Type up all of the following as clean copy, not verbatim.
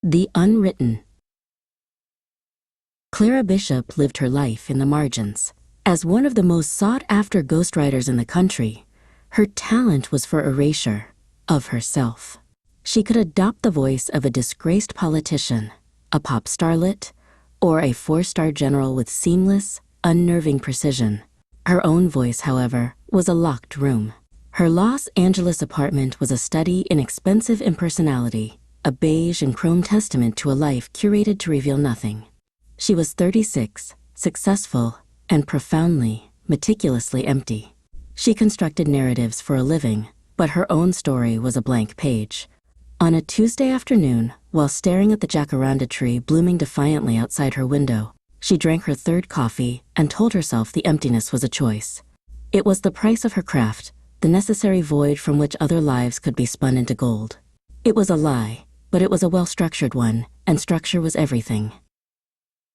The Unwritten. Clara Bishop lived her life in the margins. As one of the most sought-after ghostwriters in the country, her talent was for erasure of herself. She could adopt the voice of a disgraced politician, a pop starlet, or a four-star general with seamless, unnerving precision. Her own voice, however, was a locked room. Her Los Angeles apartment was a study in expensive impersonality, a beige and chrome testament to a life curated to reveal nothing. She was 36, successful, and profoundly, meticulously empty. She constructed narratives for a living, but her own story was a blank page. On a Tuesday afternoon, while staring at the jacaranda tree blooming defiantly outside her window, she drank her third coffee and told herself the emptiness was a choice. It was the price of her craft, the necessary void from which other lives could be spun into gold. It was a lie, but it was a well-structured one, and structure was everything.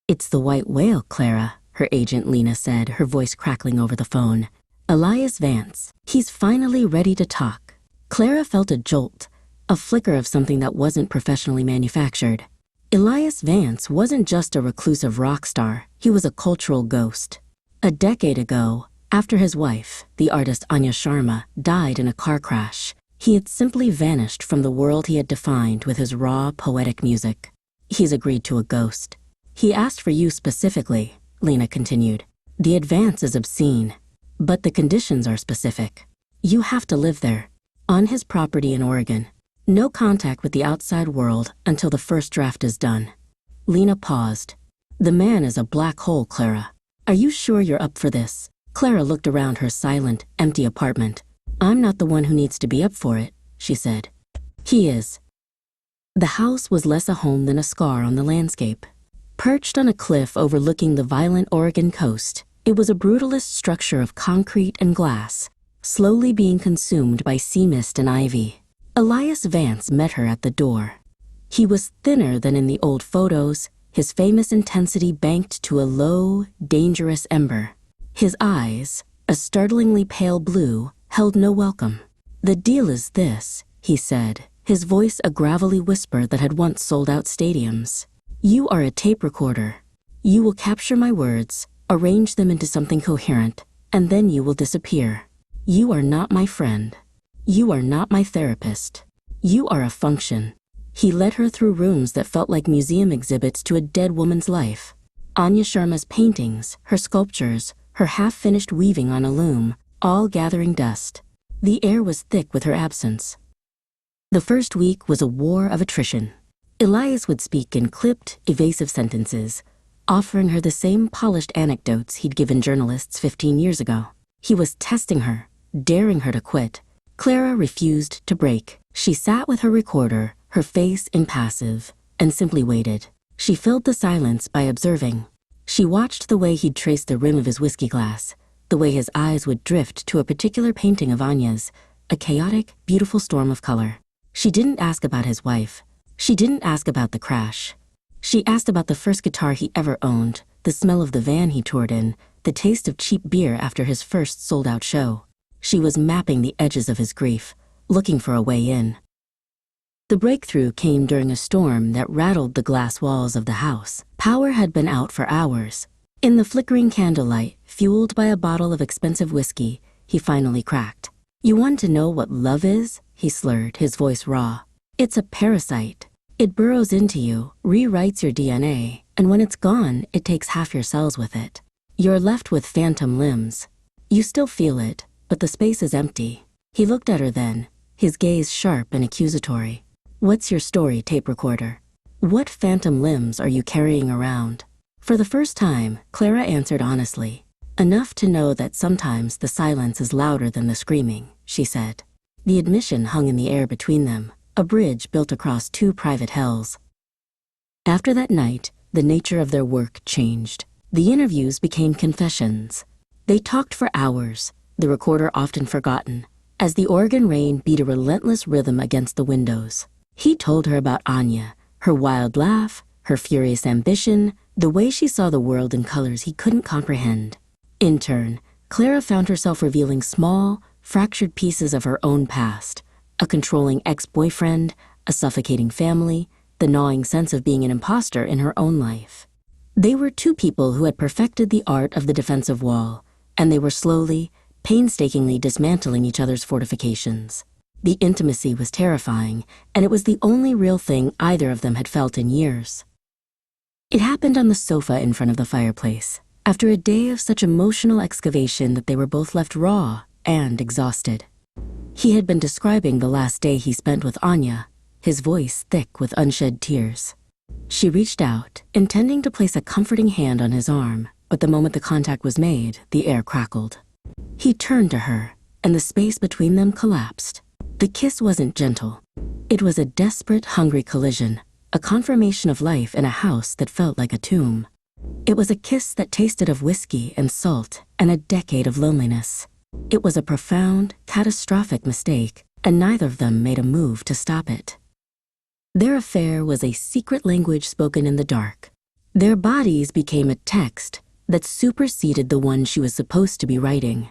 "It's the white whale, Clara," her agent Lena said, her voice crackling over the phone. "Elias Vance. He's finally ready to talk." Clara felt a jolt, a flicker of something that wasn't professionally manufactured. Elias Vance wasn't just a reclusive rock star, he was a cultural ghost. A decade ago, after his wife, the artist Anya Sharma, died in a car crash, he had simply vanished from the world he had defined with his raw, poetic music. "He's agreed to a ghost. He asked for you specifically," Lena continued. "The advance is obscene, but the conditions are specific. You have to live there, on his property in Oregon. No contact with the outside world until the first draft is done." Lena paused. "The man is a black hole, Clara. Are you sure you're up for this?" Clara looked around her silent, empty apartment. "I'm not the one who needs to be up for it," she said. "He is." The house was less a home than a scar on the landscape. Perched on a cliff overlooking the violent Oregon coast, it was a brutalist structure of concrete and glass, slowly being consumed by sea mist and ivy. Elias Vance met her at the door. He was thinner than in the old photos, his famous intensity banked to a low, dangerous ember. His eyes, a startlingly pale blue, held no welcome. "The deal is this," he said, his voice a gravelly whisper that had once sold out stadiums. "You are a tape recorder. You will capture my words, arrange them into something coherent, and then you will disappear. You are not my friend. You are not my therapist. You are a function." He led her through rooms that felt like museum exhibits to a dead woman's life. Anya Sharma's paintings, her sculptures, her half-finished weaving on a loom, all gathering dust. The air was thick with her absence. The first week was a war of attrition. Elias would speak in clipped, evasive sentences, offering her the same polished anecdotes he'd given journalists 15 years ago. He was testing her, daring her to quit. Clara refused to break. She sat with her recorder, her face impassive, and simply waited. She filled the silence by observing. She watched the way he'd trace the rim of his whiskey glass, the way his eyes would drift to a particular painting of Anya's, a chaotic, beautiful storm of color. She didn't ask about his wife. She didn't ask about the crash. She asked about the first guitar he ever owned, the smell of the van he toured in, the taste of cheap beer after his first sold-out show. She was mapping the edges of his grief, looking for a way in. The breakthrough came during a storm that rattled the glass walls of the house. Power had been out for hours. In the flickering candlelight, fueled by a bottle of expensive whiskey, he finally cracked. "You want to know what love is?" he slurred, his voice raw. "It's a parasite. It burrows into you, rewrites your DNA, and when it's gone, it takes half your cells with it. You're left with phantom limbs. You still feel it, but the space is empty." He looked at her then, his gaze sharp and accusatory. "What's your story, tape recorder? What phantom limbs are you carrying around?" For the first time, Clara answered honestly. "Enough to know that sometimes the silence is louder than the screaming," she said. The admission hung in the air between them, a bridge built across two private hells. After that night, the nature of their work changed. The interviews became confessions. They talked for hours, the recorder often forgotten, as the Oregon rain beat a relentless rhythm against the windows. He told her about Anya, her wild laugh, her furious ambition, the way she saw the world in colors he couldn't comprehend. In turn, Clara found herself revealing small, fractured pieces of her own past, a controlling ex-boyfriend, a suffocating family, the gnawing sense of being an imposter in her own life. They were two people who had perfected the art of the defensive wall, and they were slowly, painstakingly dismantling each other's fortifications. The intimacy was terrifying, and it was the only real thing either of them had felt in years. It happened on the sofa in front of the fireplace, after a day of such emotional excavation that they were both left raw and exhausted. He had been describing the last day he spent with Anya, his voice thick with unshed tears. She reached out, intending to place a comforting hand on his arm, but the moment the contact was made, the air crackled. He turned to her, and the space between them collapsed. The kiss wasn't gentle. It was a desperate, hungry collision, a confirmation of life in a house that felt like a tomb. It was a kiss that tasted of whiskey and salt and a decade of loneliness. It was a profound, catastrophic mistake, and neither of them made a move to stop it. Their affair was a secret language spoken in the dark. Their bodies became a text that superseded the one she was supposed to be writing.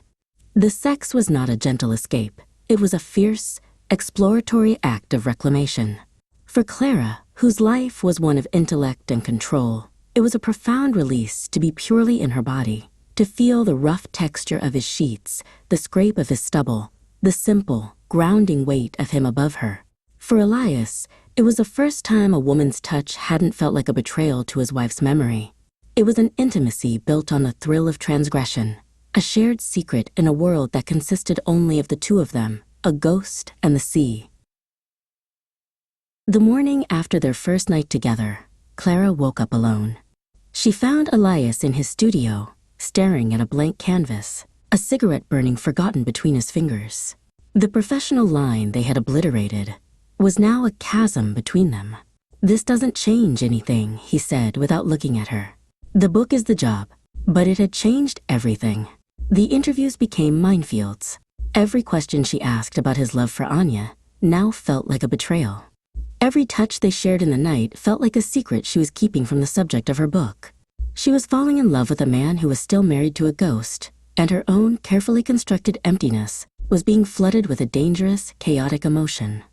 The sex was not a gentle escape. It was a fierce, exploratory act of reclamation. For Clara, whose life was one of intellect and control, it was a profound release to be purely in her body, to feel the rough texture of his sheets, the scrape of his stubble, the simple, grounding weight of him above her. For Elias, it was the first time a woman's touch hadn't felt like a betrayal to his wife's memory. It was an intimacy built on the thrill of transgression, a shared secret in a world that consisted only of the two of them, a ghost and the sea. The morning after their first night together, Clara woke up alone. She found Elias in his studio, staring at a blank canvas, a cigarette burning forgotten between his fingers. The professional line they had obliterated was now a chasm between them. "This doesn't change anything," he said without looking at her. "The book is the job," but it had changed everything. The interviews became minefields. Every question she asked about his love for Anya now felt like a betrayal. Every touch they shared in the night felt like a secret she was keeping from the subject of her book. She was falling in love with a man who was still married to a ghost, and her own carefully constructed emptiness was being flooded with a dangerous, chaotic emotion.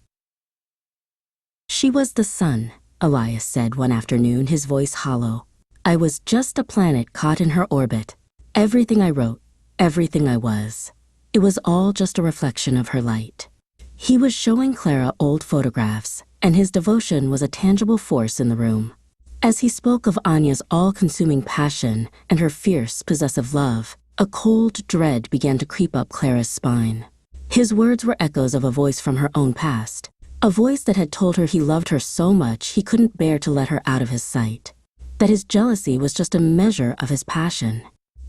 "She was the sun," Elias said one afternoon, his voice hollow. "I was just a planet caught in her orbit. Everything I wrote, everything I was, it was all just a reflection of her light." He was showing Clara old photographs, and his devotion was a tangible force in the room. As he spoke of Anya's all-consuming passion and her fierce, possessive love, a cold dread began to creep up Clara's spine. His words were echoes of a voice from her own past, a voice that had told her he loved her so much he couldn't bear to let her out of his sight, that his jealousy was just a measure of his passion.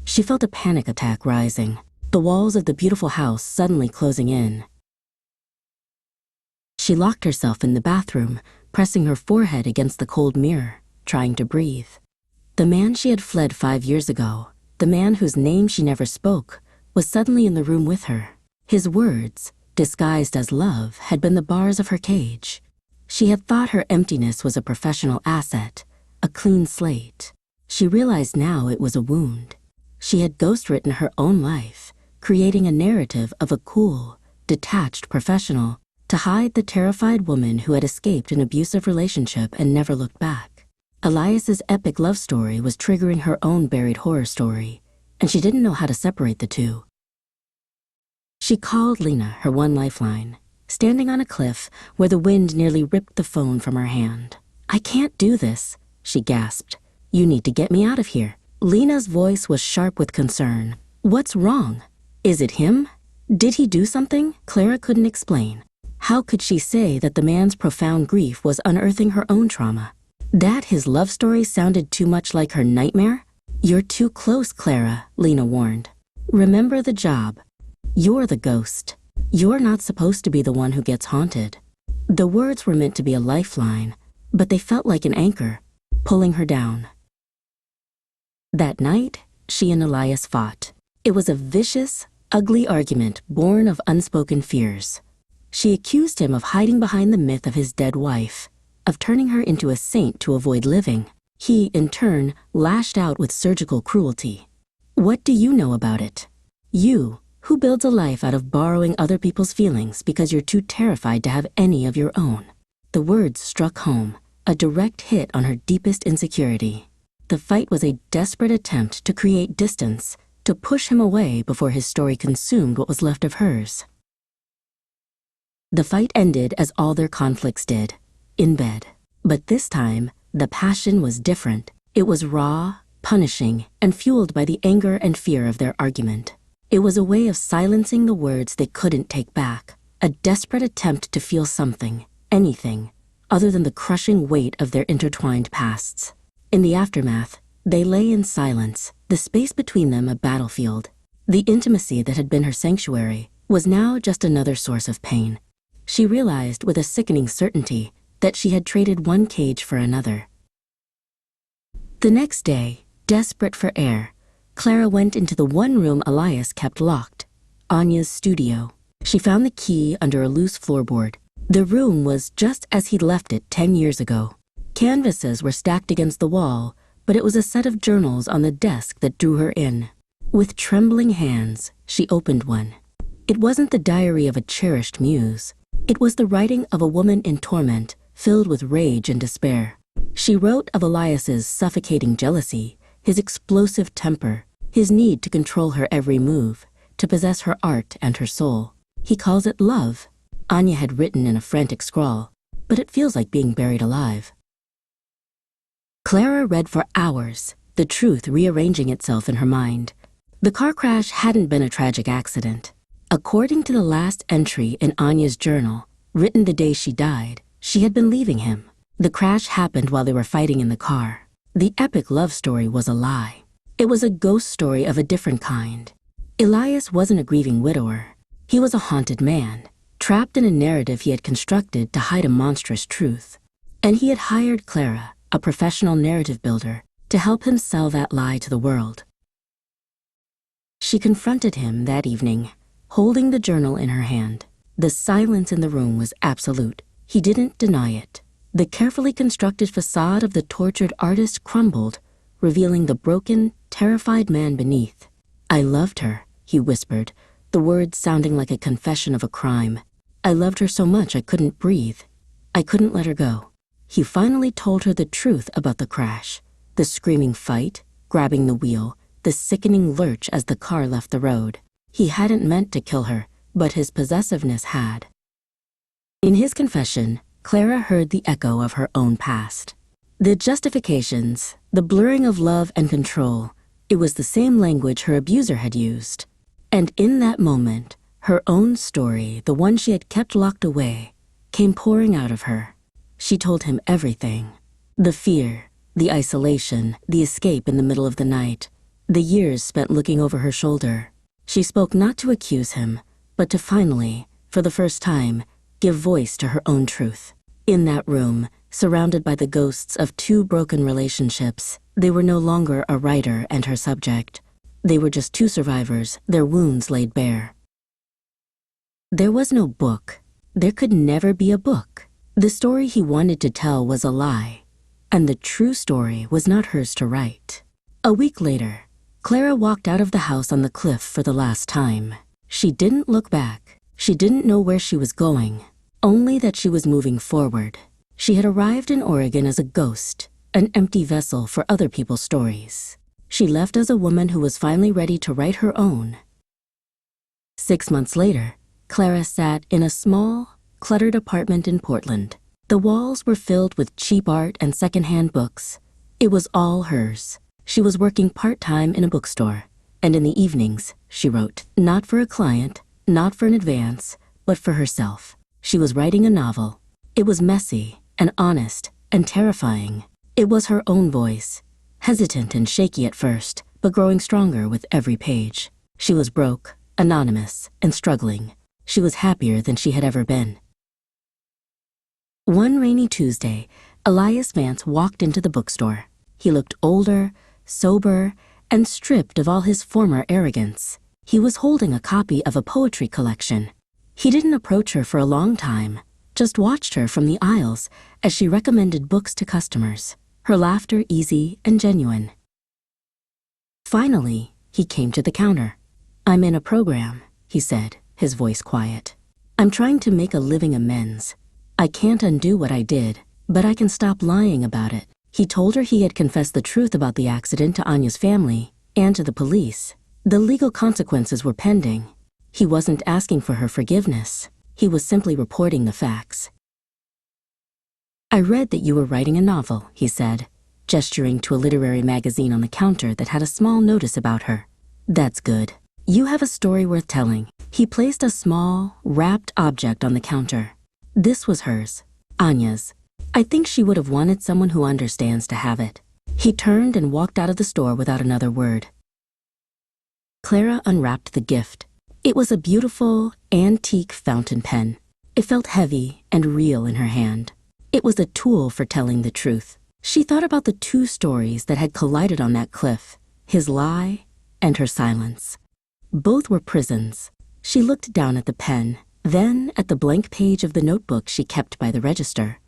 She felt a panic attack rising, the walls of the beautiful house suddenly closing in. She locked herself in the bathroom, pressing her forehead against the cold mirror, trying to breathe. The man she had fled 5 years ago, the man whose name she never spoke, was suddenly in the room with her. His words, disguised as love, had been the bars of her cage. She had thought her emptiness was a professional asset, a clean slate. She realized now it was a wound. She had ghostwritten her own life, creating a narrative of a cool, detached professional to hide the terrified woman who had escaped an abusive relationship and never looked back. Elias's epic love story was triggering her own buried horror story, and she didn't know how to separate the two. She called Lena, her one lifeline, standing on a cliff where the wind nearly ripped the phone from her hand. "I can't do this," she gasped. "You need to get me out of here." Lena's voice was sharp with concern. "What's wrong? Is it him? Did he do something?" Clara couldn't explain. How could she say that the man's profound grief was unearthing her own trauma? That his love story sounded too much like her nightmare? "You're too close, Clara," Lena warned. "Remember the job. You're the ghost. You're not supposed to be the one who gets haunted." The words were meant to be a lifeline, but they felt like an anchor, pulling her down. That night, she and Elias fought. It was a vicious, ugly argument born of unspoken fears. She accused him of hiding behind the myth of his dead wife, of turning her into a saint to avoid living. He, in turn, lashed out with surgical cruelty. "What do you know about it? You, who builds a life out of borrowing other people's feelings because you're too terrified to have any of your own." The words struck home, a direct hit on her deepest insecurity. The fight was a desperate attempt to create distance, to push him away before his story consumed what was left of hers. The fight ended as all their conflicts did, in bed. But this time, the passion was different. It was raw, punishing, and fueled by the anger and fear of their argument. It was a way of silencing the words they couldn't take back, a desperate attempt to feel something, anything, other than the crushing weight of their intertwined pasts. In the aftermath, they lay in silence, the space between them a battlefield. The intimacy that had been her sanctuary was now just another source of pain. She realized with a sickening certainty that she had traded one cage for another. The next day, desperate for air, Clara went into the one room Elias kept locked, Anya's studio. She found the key under a loose floorboard. The room was just as he'd left it 10 years ago. Canvases were stacked against the wall, but it was a set of journals on the desk that drew her in. With trembling hands, she opened one. It wasn't the diary of a cherished muse. It was the writing of a woman in torment, filled with rage and despair. She wrote of Elias's suffocating jealousy, his explosive temper, his need to control her every move, to possess her art and her soul. He calls it love, Anya had written in a frantic scrawl, but it feels like being buried alive. Clara read for hours, the truth rearranging itself in her mind. The car crash hadn't been a tragic accident. According to the last entry in Anya's journal, written the day she died, she had been leaving him. The crash happened while they were fighting in the car. The epic love story was a lie. It was a ghost story of a different kind. Elias wasn't a grieving widower. He was a haunted man, trapped in a narrative he had constructed to hide a monstrous truth. And he had hired Clara, a professional narrative builder, to help him sell that lie to the world. She confronted him that evening, holding the journal in her hand. The silence in the room was absolute. He didn't deny it. The carefully constructed facade of the tortured artist crumbled, revealing the broken, terrified man beneath. "I loved her," he whispered, the words sounding like a confession of a crime. "I loved her so much I couldn't breathe. I couldn't let her go." He finally told her the truth about the crash, the screaming fight, grabbing the wheel, the sickening lurch as the car left the road. He hadn't meant to kill her, but his possessiveness had. In his confession, Clara heard the echo of her own past. The justifications, the blurring of love and control, it was the same language her abuser had used. And in that moment, her own story, the one she had kept locked away, came pouring out of her. She told him everything. The fear, the isolation, the escape in the middle of the night, the years spent looking over her shoulder. She spoke not to accuse him, but to finally, for the first time, give voice to her own truth. In that room, surrounded by the ghosts of two broken relationships, they were no longer a writer and her subject. They were just two survivors, their wounds laid bare. There was no book. There could never be a book. The story he wanted to tell was a lie, and the true story was not hers to write. A week later, Clara walked out of the house on the cliff for the last time. She didn't look back. She didn't know where she was going, only that she was moving forward. She had arrived in Oregon as a ghost, an empty vessel for other people's stories. She left as a woman who was finally ready to write her own. 6 months later, Clara sat in a small, cluttered apartment in Portland. The walls were filled with cheap art and secondhand books. It was all hers. She was working part-time in a bookstore, and in the evenings, she wrote, not for a client, not for an advance, but for herself. She was writing a novel. It was messy and honest and terrifying. It was her own voice, hesitant and shaky at first, but growing stronger with every page. She was broke, anonymous, and struggling. She was happier than she had ever been. One rainy Tuesday, Elias Vance walked into the bookstore. He looked older, sober, and stripped of all his former arrogance. He was holding a copy of a poetry collection. He didn't approach her for a long time, just watched her from the aisles as she recommended books to customers, her laughter easy and genuine. Finally, he came to the counter. "I'm in a program," he said, his voice quiet. "I'm trying to make a living amends. I can't undo what I did, But I can stop lying about it. He told her he had confessed the truth about the accident to Anya's family and to the police. The legal consequences were pending. He wasn't asking for her forgiveness. He was simply reporting the facts. I read that you were writing a novel, he said, gesturing to a literary magazine on the counter that had a small notice about her. That's good. You have a story worth telling. He placed a small, wrapped object on the counter. This was hers, Anya's. I think she would have wanted someone who understands to have it. He turned and walked out of the store without another word. Clara unwrapped the gift. It was a beautiful, antique fountain pen. It felt heavy and real in her hand. It was a tool for telling the truth. She thought about the two stories that had collided on that cliff, his lie and her silence. Both were prisons. She looked down at the pen, then at the blank page of the notebook she kept by the register.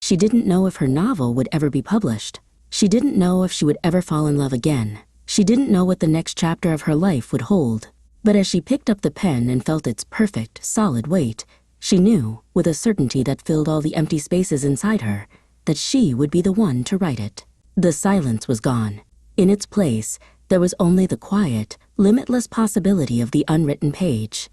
She didn't know if her novel would ever be published. She didn't know if she would ever fall in love again. She didn't know what the next chapter of her life would hold. But as she picked up the pen and felt its perfect, solid weight, she knew, with a certainty that filled all the empty spaces inside her, that she would be the one to write it. The silence was gone. In its place, there was only the quiet, limitless possibility of the unwritten page.